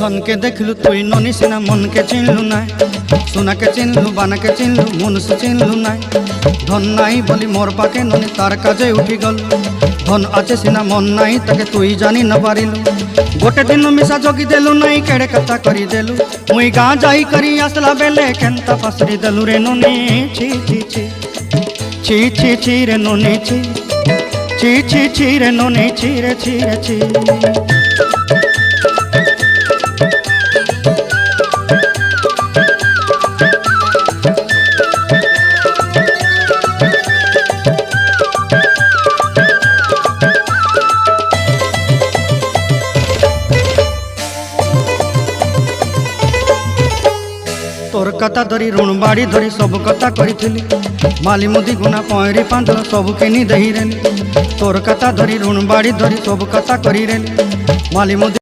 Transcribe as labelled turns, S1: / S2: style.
S1: धन के देखलु तुई ननी सिना मन के चिन्हलु ना सोना के चिन्हलु बाना के चिन्हलु मनुष्य चिन्हलु ना धन नाई बोली मोर पाके ननी तार काजे उठी गल धन आचे सिना मन नाई ताके तुई जानी न पारिलु गोटे दिन मिसा जगी देलु नाई केड़े कथा करी देलु मुई गाँ जाई करी आसला बेले केंता फासरी देलु रे ननी छी छी छी छी छी छी रे ननी छी छी छी छी रे ननी छी रे छी रे छी। तोर कथा धरी ऋण बाड़ी धरी सब कथा करी माली मुदी गुना पहरी पांदर सब किनी दही रेली तोर कथा धरी ऋण बाड़ी धरी सब कथा करी रेली माली मुदी